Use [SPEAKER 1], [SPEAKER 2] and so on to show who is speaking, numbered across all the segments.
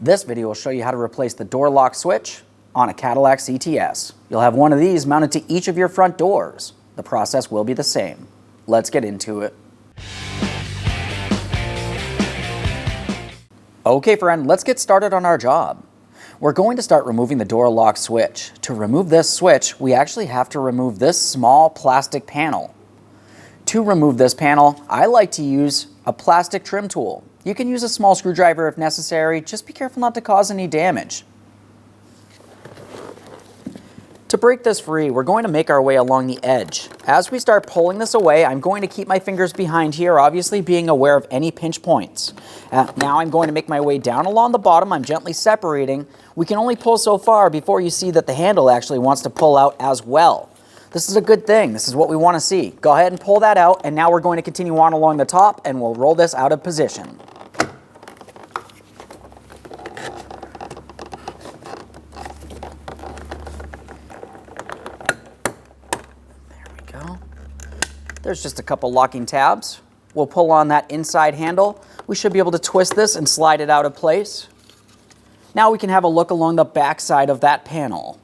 [SPEAKER 1] This video will show you how to replace the door lock switch on a Cadillac CTS. You'll have one of these mounted to each of your front doors. The process will be the same. Let's get into it. Okay friend, let's get started on our job. We're going to start removing the door lock switch. To remove this switch, we actually have to remove this small plastic panel. To remove this panel, I like to use a plastic trim tool. You can use a small screwdriver if necessary, just be careful not to cause any damage. To break this free, we're going to make our way along the edge. As we start pulling this away, I'm going to keep my fingers behind here, obviously being aware of any pinch points. Now I'm going to make my way down along the bottom. I'm gently separating. We can only pull so far before you see that the handle actually wants to pull out as well. This is a good thing. This is what we want to see. Go ahead and pull that out, and now we're going to continue on along the top, and we'll roll this out of position. There's just a couple locking tabs. We'll pull on that inside handle. We should be able to twist this and slide it out of place. Now we can have a look along the back side of that panel.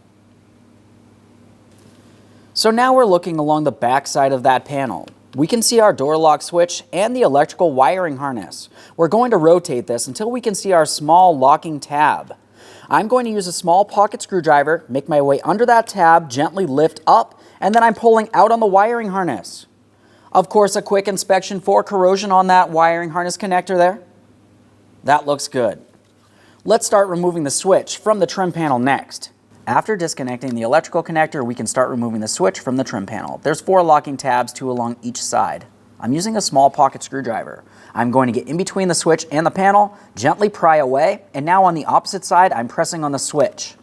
[SPEAKER 1] So now we're looking along the back side of that panel. We can see our door lock switch and the electrical wiring harness. We're going to rotate this until we can see our small locking tab. I'm going to use a small pocket screwdriver, make my way under that tab, gently lift up, and then I'm pulling out on the wiring harness. Of course, a quick inspection for corrosion on that wiring harness connector there. That looks good. Let's start removing the switch from the trim panel next. After disconnecting the electrical connector, we can start removing the switch from the trim panel. There's 4 locking tabs, 2 along each side. I'm using a small pocket screwdriver. I'm going to get in between the switch and the panel, gently pry away, and now on the opposite side, I'm pressing on the switch.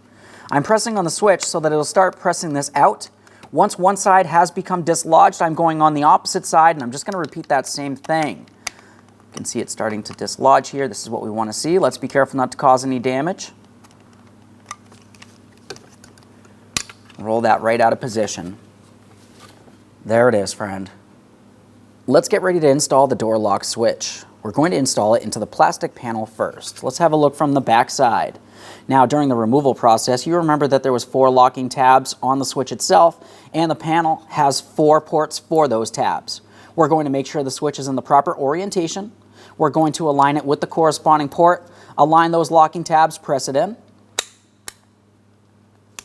[SPEAKER 1] I'm pressing on the switch so that it'll start pressing this out. Once one side has become dislodged, I'm going on the opposite side, and I'm just going to repeat that same thing. You can see it starting to dislodge here. This is what we want to see. Let's be careful not to cause any damage. Roll that right out of position. There it is, friend. Let's get ready to install the door lock switch. We're going to install it into the plastic panel first. Let's have a look from the back side. Now, during the removal process, you remember that there was 4 locking tabs on the switch itself, and the panel has 4 ports for those tabs. We're going to make sure the switch is in the proper orientation. We're going to align it with the corresponding port, align those locking tabs, press it in.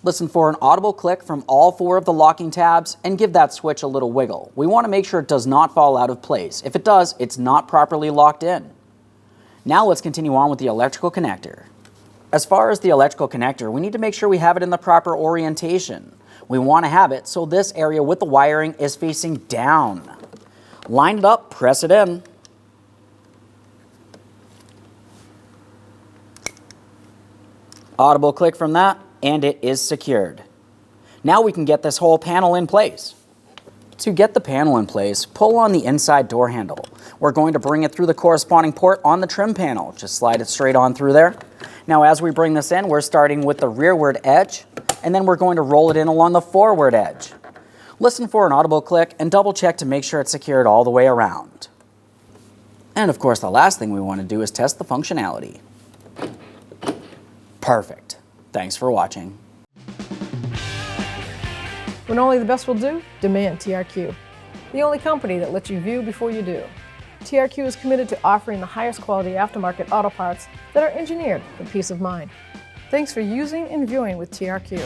[SPEAKER 1] Listen for an audible click from all 4 of the locking tabs and give that switch a little wiggle. We want to make sure it does not fall out of place. If it does, it's not properly locked in. Now let's continue on with the electrical connector. As far as the electrical connector, we need to make sure we have it in the proper orientation. We want to have it so this area with the wiring is facing down. Line it up, press it in. Audible click from that, and it is secured. Now we can get this whole panel in place. To get the panel in place, pull on the inside door handle. We're going to bring it through the corresponding port on the trim panel. Just slide it straight on through there. Now as we bring this in, we're starting with the rearward edge, and then we're going to roll it in along the forward edge. Listen for an audible click and double check to make sure it's secured all the way around. And of course, the last thing we want to do is test the functionality. Perfect. Thanks for watching.
[SPEAKER 2] When only the best will do, demand TRQ. The only company that lets you view before you do. TRQ is committed to offering the highest quality aftermarket auto parts that are engineered for peace of mind. Thanks for using and viewing with TRQ.